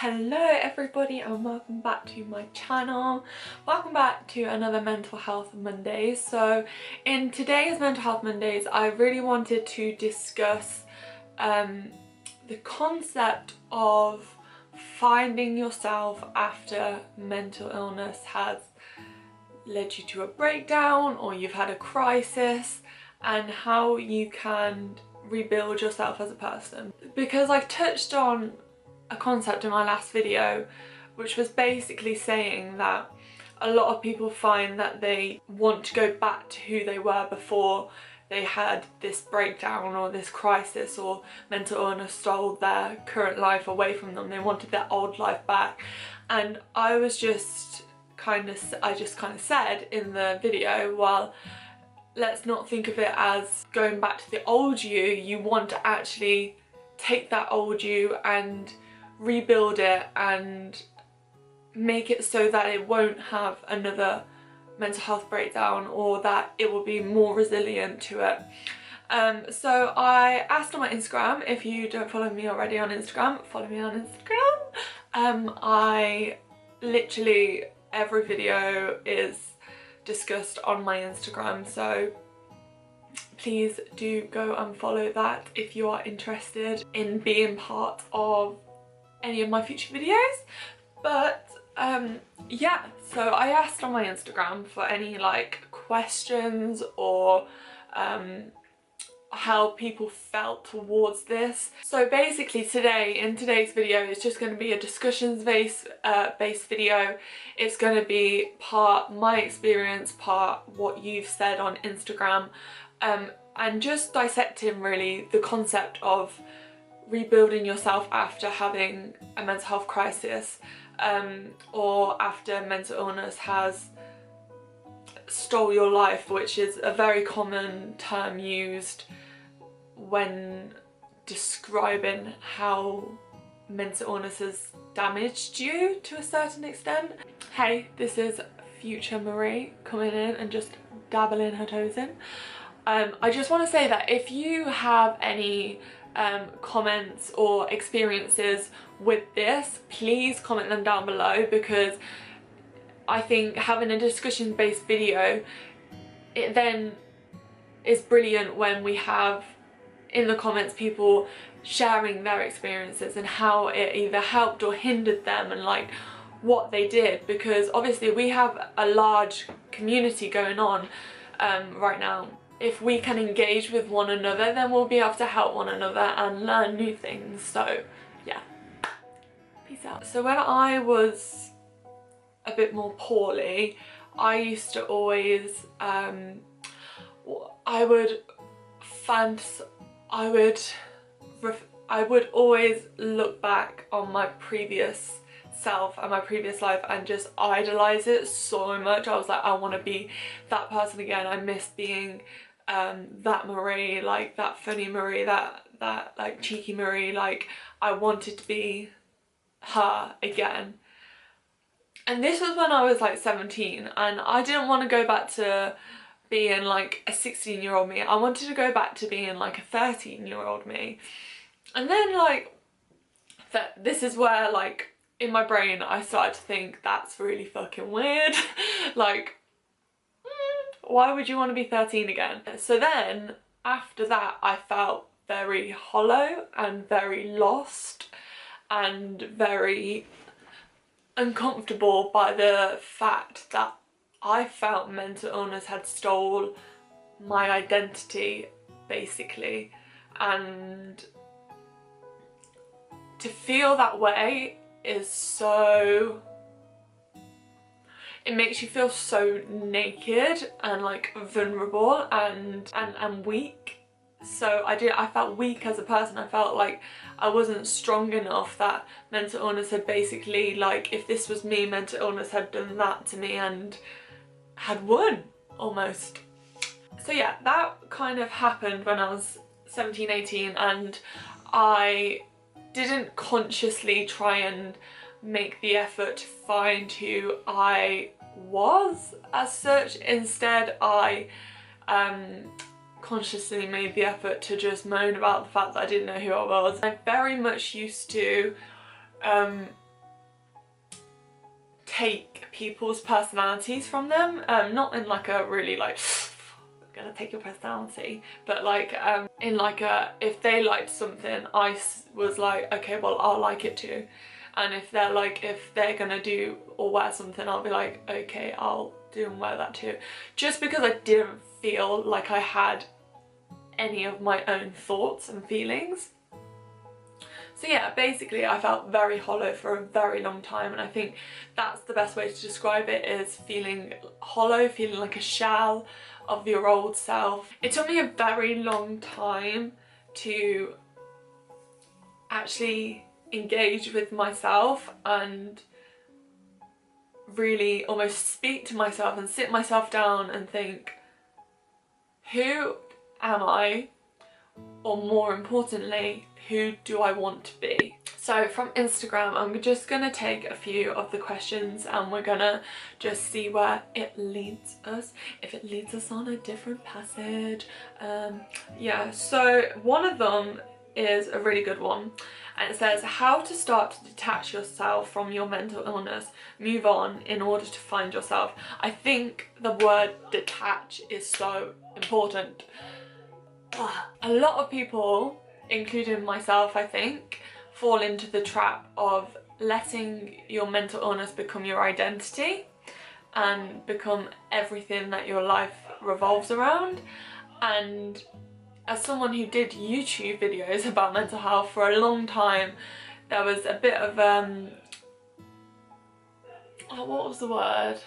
Hello everybody and welcome back to my channel. Welcome back to another Mental Health Mondays. So in today's Mental Health Mondays I really wanted to discuss the concept of finding yourself after mental illness has led you to a breakdown or you've had a crisis, and how you can rebuild yourself as a person. Because I touched on a concept in my last video which was basically saying that a lot of people find that they want to go back to who they were before they had this breakdown or this crisis or mental illness stole their current life away from them. They wanted their old life back, and I just kind of said in the video, well, let's not think of it as going back to the old you. You want to actually take that old you and rebuild it and make it so that it won't have another mental health breakdown, or that it will be more resilient to it. So I asked on my Instagram, if you don't follow me already on Instagram, follow me on Instagram. I literally, every video is discussed on my Instagram, so please do go and follow that if you are interested in being part of any of my future videos. But yeah, so I asked on my Instagram for any like questions or how people felt towards this. So basically today, in today's video, it's just going to be a discussions based video. It's going to be part my experience, part what you've said on Instagram, and just dissecting really the concept of rebuilding yourself after having a mental health crisis, or after mental illness has stole your life, which is a very common term used when describing how mental illness has damaged you to a certain extent. Hey, this is future Marie coming in and just dabbling her toes in. I just want to say that if you have any comments or experiences with this, please comment them down below, because I think having a discussion based video, it then is brilliant when we have in the comments people sharing their experiences and how it either helped or hindered them, and like what they did, because obviously we have a large community going on right now. If we can engage with one another, then we'll be able to help one another and learn new things. So yeah, peace out. So when I was a bit more poorly, I used to always I would always look back on my previous self and my previous life and just idolize it so much. I was like, I want to be that person again. I miss being that Marie, like that funny Marie, that like cheeky Marie. Like I wanted to be her again. And this was when I was like 17, and I didn't want to go back to being like a 16-year-old me. I wanted to go back to being like a 13-year-old me. And then like this is where like in my brain I started to think, that's really fucking weird. Like, why would you want to be 13 again? So then after that I felt very hollow and very lost and very uncomfortable by the fact that I felt mental illness had stole my identity basically. And to feel that way is so, it makes you feel so naked and like vulnerable and weak. So I felt weak as a person. I felt like I wasn't strong enough, that mental illness had basically, like, if this was me, mental illness had done that to me and had won almost. So yeah, that kind of happened when I was 17, 18, and I didn't consciously try and make the effort to find who I was as such. Instead I consciously made the effort to just moan about the fact that I didn't know who I was. I very much used to take people's personalities from them, not in like a really like gonna take your personality, but like in like a, if they liked something, I was like, okay, well I'll like it too. And if they're like, if they're gonna do or wear something, I'll be like, okay, I'll do and wear that too. Just because I didn't feel like I had any of my own thoughts and feelings. So yeah, basically I felt very hollow for a very long time, and I think that's the best way to describe it, is feeling hollow, feeling like a shell of your old self. It took me a very long time to actually engage with myself and really almost speak to myself and sit myself down and think, who am I? Or more importantly, who do I want to be? So from Instagram, I'm just gonna take a few of the questions and we're gonna just see where it leads us, if it leads us on a different passage. Yeah, so one of them is a really good one, and it says, how to start to detach yourself from your mental illness, move on in order to find yourself. I think the word detach is so important. A lot of people, including myself I think, fall into the trap of letting your mental illness become your identity and become everything that your life revolves around. And as someone who did YouTube videos about mental health for a long time, there was a bit of what was the word?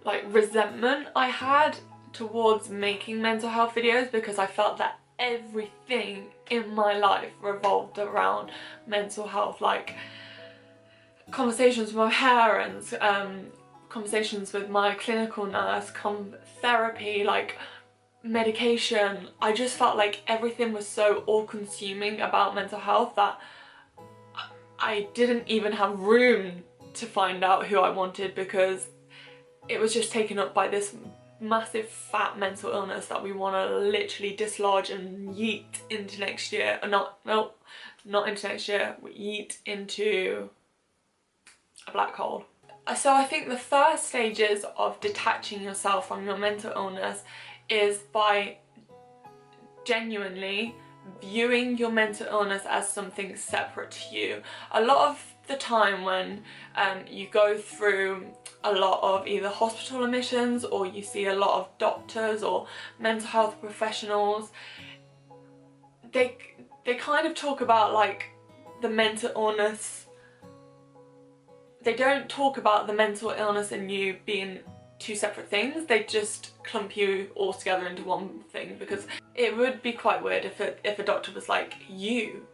Like resentment I had towards making mental health videos, because I felt that everything in my life revolved around mental health, like conversations with my parents, conversations with my clinical nurse, therapy, like medication. I just felt like everything was so all-consuming about mental health that I didn't even have room to find out who I wanted, because it was just taken up by this massive fat mental illness that we want to literally dislodge and yeet into next year. Not into next year, yeet into a black hole. So I think the first stages of detaching yourself from your mental illness is by genuinely viewing your mental illness as something separate to you. A lot of the time when you go through a lot of either hospital admissions, or you see a lot of doctors or mental health professionals, they kind of talk about like the mental illness. They don't talk about the mental illness and you being two separate things. They just clump you all together into one thing, because it would be quite weird if a doctor was like, you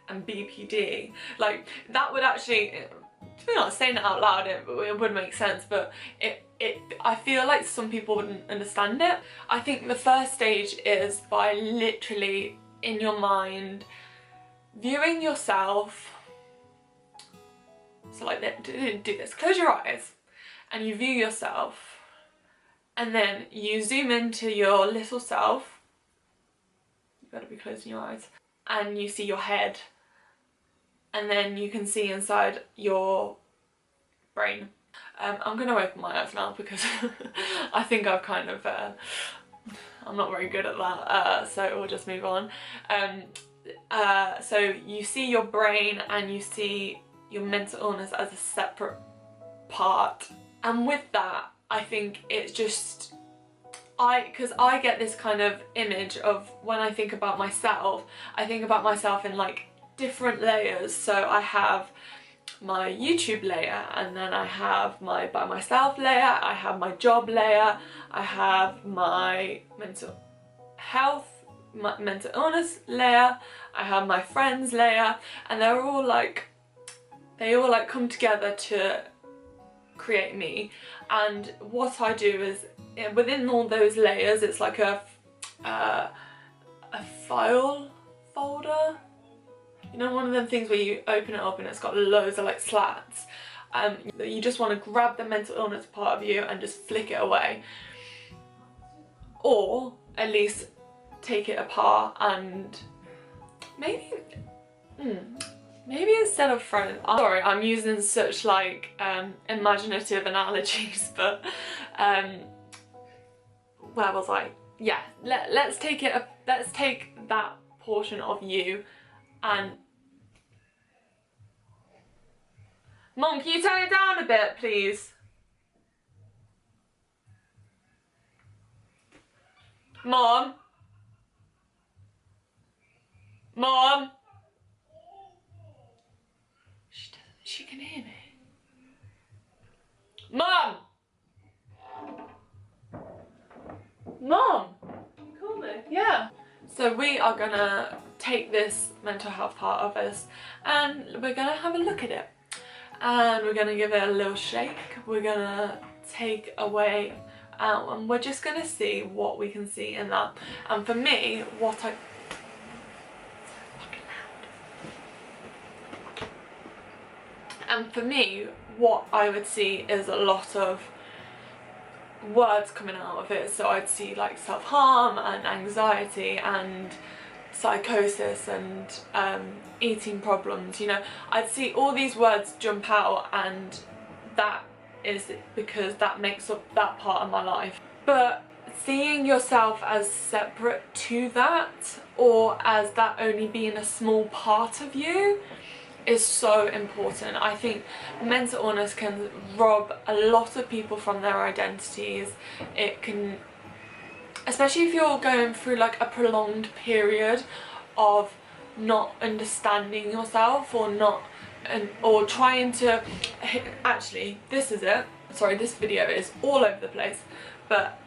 and BPD, like that would actually, to be honest, saying it out loud it would make sense, but I feel like some people wouldn't understand it. I think the first stage is by literally in your mind viewing yourself. So like do this, close your eyes and you view yourself, and then you zoom into your little self. You better be closing your eyes, and you see your head, and then you can see inside your brain. I'm gonna open my eyes now because I think I've kind of I'm not very good at that, so we'll just move on. So you see your brain and you see your mental illness as a separate part, and with that I think it's just, because I get this kind of image of, when I think about myself, I think about myself in like different layers. So I have my YouTube layer, and then I have my by myself layer, I have my job layer, I have my mental health, my mental illness layer, I have my friends layer, and they're all like, they all like come together to create me. And what I do is, within all those layers, it's like a file folder. You know, one of them things where you open it up and it's got loads of like slats. You just want to grab the mental illness part of you and just flick it away. Or at least take it apart and maybe maybe instead of friends, sorry, I'm using such like imaginative analogies, but where was I? Yeah, let's take that portion of you and Mom, can you turn it down a bit, please? Mom? Mom? She can hear me. Mom! Mom! Call me. Yeah. So we are gonna take this mental health part of us and we're gonna have a look at it. And we're gonna give it a little shake. We're gonna take away and we're just gonna see what we can see in that. And for me, what I... And for me, what I would see is a lot of words coming out of it. So I'd see like self-harm and anxiety and psychosis and eating problems, you know. I'd see all these words jump out, and that is because that makes up that part of my life. But seeing yourself as separate to that, or as that only being a small part of you, is so important. I think mental illness can rob a lot of people from their identities. It can, especially if you're going through like a prolonged period of not understanding yourself or trying to, actually this is it, sorry, this video is all over the place, but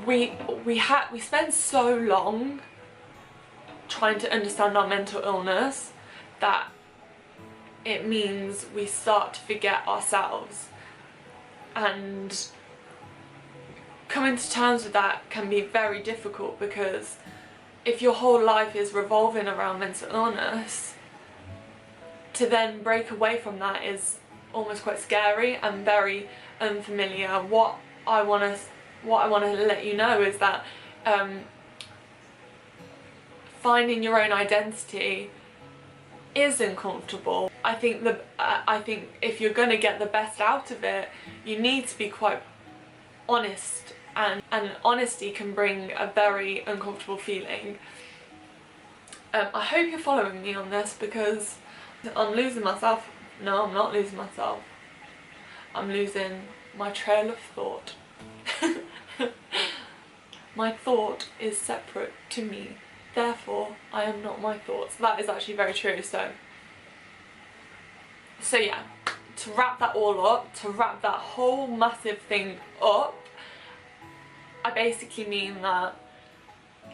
we spend so long trying to understand our mental illness that it means we start to forget ourselves, and coming to terms with that can be very difficult, because if your whole life is revolving around mental illness, to then break away from that is almost quite scary and very unfamiliar. What I want to let you know is that finding your own identity is uncomfortable. I think if you're going to get the best out of it, you need to be quite honest, and honesty can bring a very uncomfortable feeling. I hope you're following me on this, because I'm losing myself. No, I'm not losing myself. I'm losing my trail of thought. My thought is separate to me, therefore I am not my thoughts. That is actually very true. So yeah, to wrap that all up, to wrap that whole massive thing up, I basically mean that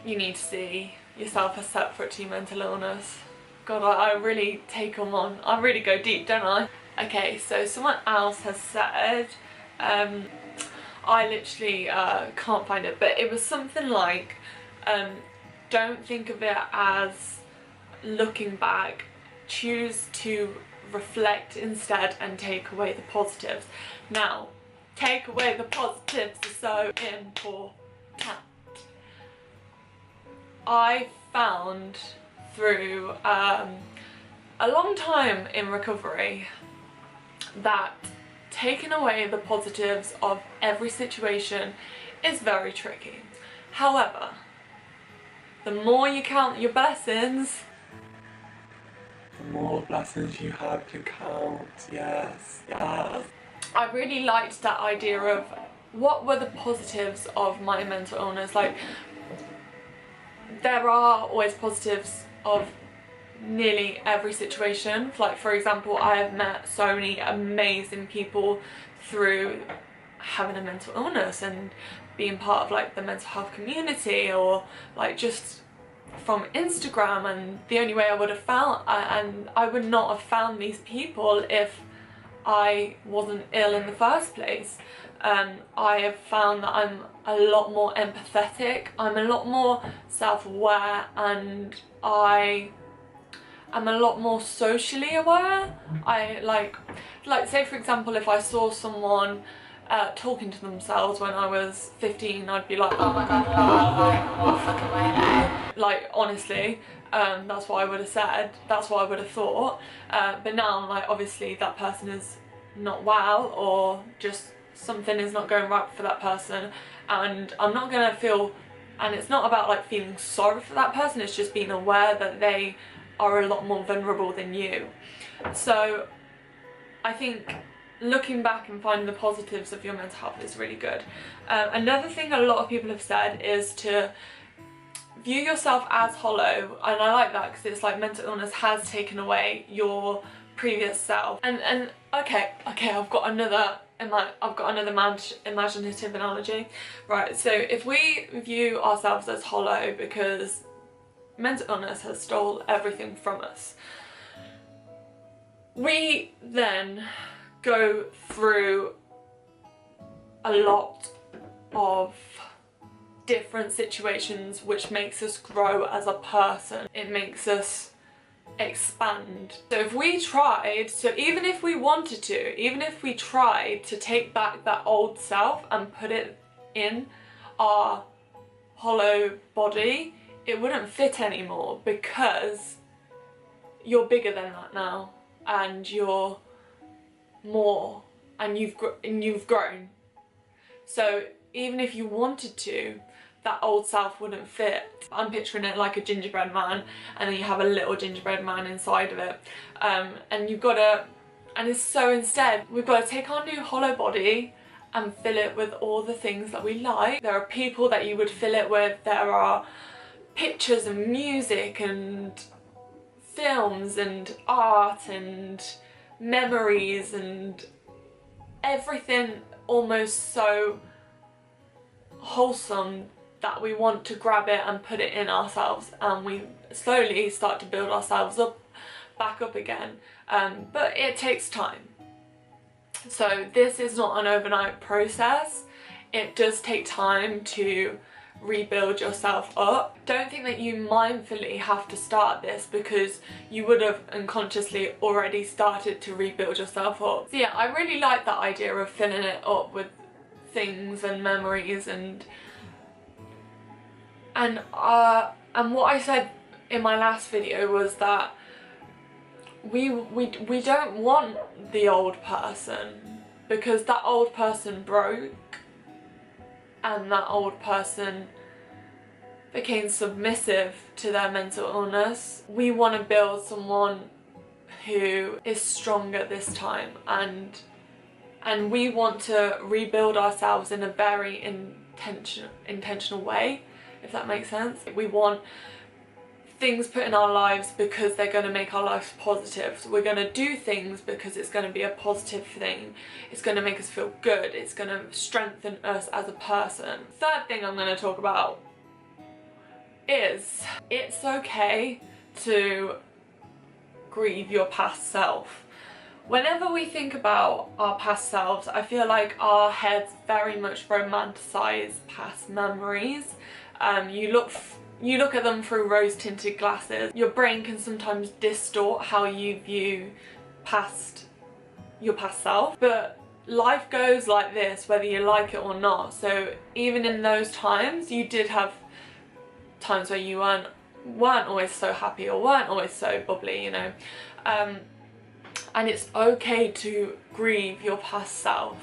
you need to see yourself as separate to your mental illness. God, I really take them on. I really go deep, don't I? Okay, so someone else has said, I literally can't find it, but it was something like, don't think of it as looking back, choose to reflect instead and take away the positives. Now, take away the positives is so important. I found through a long time in recovery that taking away the positives of every situation is very tricky. However, the more you count your blessings, the more blessings you have to count. Yes, yes. I really liked that idea of what were the positives of my mental illness. Like, there are always positives of nearly every situation. Like, for example, I have met so many amazing people through having a mental illness and being part of like the mental health community, or like just from Instagram, and the only way I would have found, and I would not have found these people if I wasn't ill in the first place. I have found that I'm a lot more empathetic, I'm a lot more self-aware, and I am a lot more socially aware. I like say for example, if I saw someone talking to themselves when I was 15, I'd be like, oh my god, no, like, what fucking way. Like, honestly, That's what I would have said, that's what I would have thought. But now I'm like, obviously that person is not well, or just something is not going right for that person, and I'm not gonna feel, and it's not about like feeling sorry for that person, it's just being aware that they are a lot more vulnerable than you. So I think looking back and finding the positives of your mental health is really good. Another thing a lot of people have said is to view yourself as hollow, and I like that because it's like mental illness has taken away your previous self. And okay, I've got another imaginative analogy. Right, so if we view ourselves as hollow because mental illness has stole everything from us, we then go through a lot of different situations which makes us grow as a person. It makes us expand. So if we tried, so even if we wanted to, even if we tried to take back that old self and put it in our hollow body, it wouldn't fit anymore, because you're bigger than that now, and you're more, and you've grown. So even if you wanted to, that old self wouldn't fit. I'm picturing it like a gingerbread man, and then you have a little gingerbread man inside of it, and you've got to, and so instead we've got to take our new hollow body and fill it with all the things that we like. There are people that you would fill it with, there are pictures and music and films and art and memories and everything almost so wholesome that we want to grab it and put it in ourselves, and we slowly start to build ourselves back up again, but it takes time. So this is not an overnight process. It does take time to rebuild yourself up. Don't think that you mindfully have to start this, because you would have unconsciously already started to rebuild yourself up. So yeah, I really like that idea of filling it up with things and memories and what I said in my last video was that we don't want the old person, because that old person broke and that old person became submissive to their mental illness. We want to build someone who is stronger this time, and we want to rebuild ourselves in a very intentional way, if that makes sense. We want things put in our lives because they're going to make our lives positive. So we're going to do things because it's going to be a positive thing. It's going to make us feel good. It's going to strengthen us as a person. Third thing I'm going to talk about is it's okay to grieve your past self. Whenever we think about our past selves, I feel like our heads very much romanticize past memories. You look at them through rose-tinted glasses. Your brain can sometimes distort how you view your past self, but life goes like this whether you like it or not. So even in those times, you did have times where you weren't always so happy or weren't always so bubbly, you know, and it's okay to grieve your past self.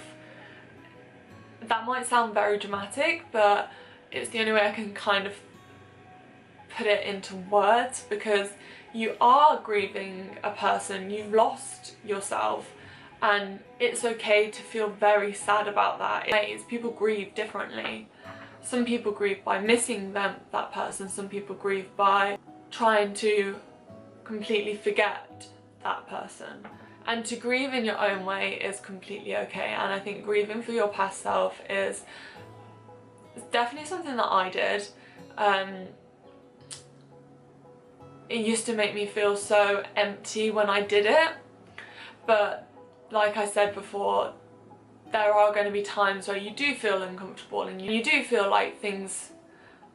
That might sound very dramatic, but it's the only way I can kind of put it into words, because you are grieving a person, you've lost yourself, and it's okay to feel very sad about that. People grieve differently. Some people grieve by missing that person, some people grieve by trying to completely forget that person. And to grieve in your own way is completely okay, and I think grieving for your past self is definitely something that I did. It used to make me feel so empty when I did it, but like I said before, there are going to be times where you do feel uncomfortable and you do feel like things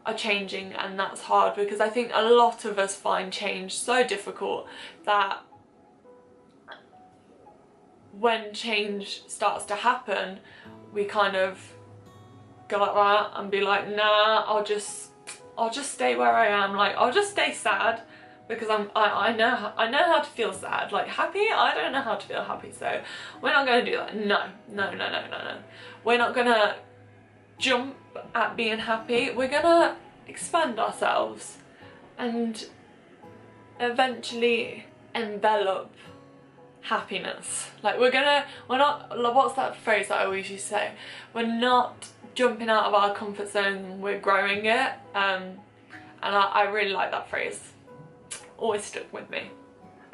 are changing, and that's hard, because I think a lot of us find change so difficult that when change starts to happen, we kind of go like that and be like, nah, I'll just stay where I am, like I'll just stay sad because I know how to feel sad. Like happy, I don't know how to feel happy, so we're not gonna do that. No. We're not gonna jump at being happy. We're gonna expand ourselves and eventually envelop happiness. Like we're not, what's that phrase that I always used to say? We're not jumping out of our comfort zone, we're growing it. And I really like that phrase. Always stuck with me.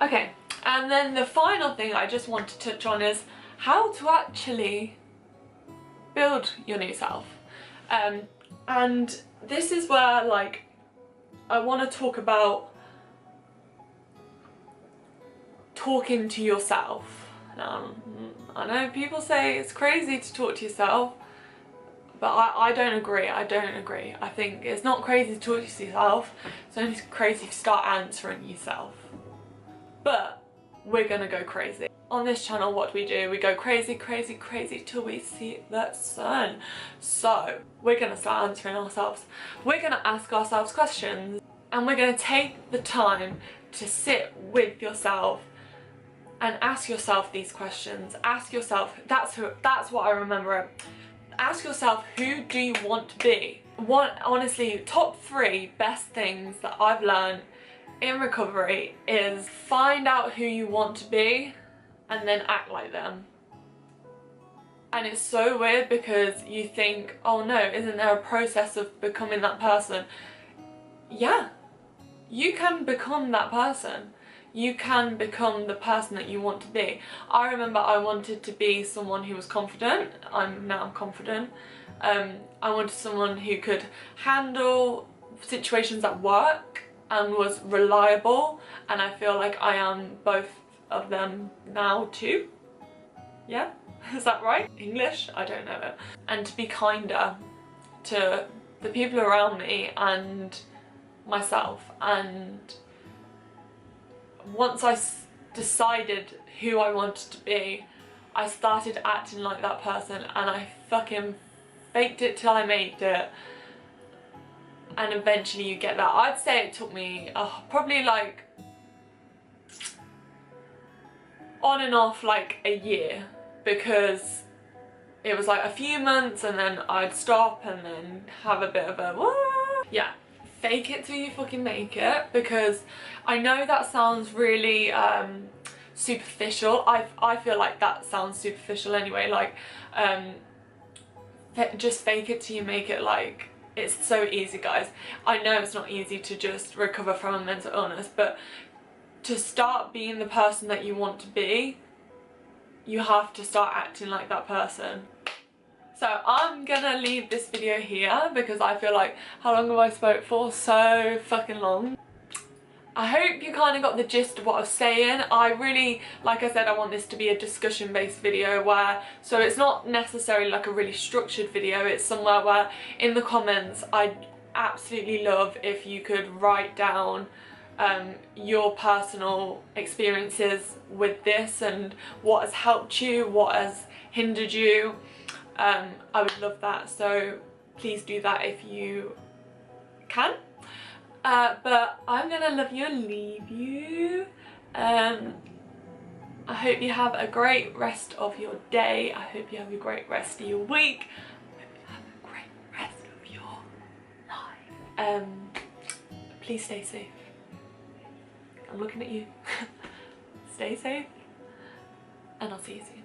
Okay, and then the final thing I just want to touch on is how to actually build your new self. And this is where, like, I want to talk about talking to yourself. Now, I know people say it's crazy to talk to yourself, but I don't agree. I think it's not crazy to talk to yourself, it's only crazy to start answering yourself. But we're gonna go crazy. On this channel, what do? We go crazy till we see the sun. So we're gonna start answering ourselves. We're gonna ask ourselves questions, and we're gonna take the time to sit with yourself and ask yourself these questions. Ask yourself, that's what I remember. Ask yourself, who do you want to be? Honestly, top 3 best things that I've learned in recovery is find out who you want to be and then act like them. And it's so weird because you think, oh no, isn't there a process of becoming that person? Yeah, you can become that person. You can become the person that you want to be. I remember I wanted to be someone who was confident. I'm now confident. I wanted someone who could handle situations at work and was reliable, and I feel like I am both of them now too. Yeah, is that right? English? I don't know it. And to be kinder to the people around me and myself. And once I decided who I wanted to be, I started acting like that person, and I fucking faked it till I made it. And eventually you get that. I'd say it took me probably like on and off like a year, because it was like a few months and then I'd stop and then have a bit of a yeah, fake it till you fucking make it, because I know that sounds really superficial. I feel like that sounds superficial anyway, like just fake it till you make it. Like, it's so easy, guys. I know it's not easy to just recover from a mental illness, but to start being the person that you want to be, you have to start acting like that person. So I'm gonna leave this video here because I feel like, how long have I spoke for? So fucking long. I hope you kind of got the gist of what I was saying. I really, like I said, I want this to be a discussion based video where, so it's not necessarily like a really structured video, it's somewhere where in the comments I'd absolutely love if you could write down your personal experiences with this and what has helped you, what has hindered you. I would love that, so please do that if you can. But I'm gonna love you and leave you. I hope you have a great rest of your day. I hope you have a great rest of your week. I hope you have a great rest of your life. Please stay safe. I'm looking at you. Stay safe, and I'll see you soon.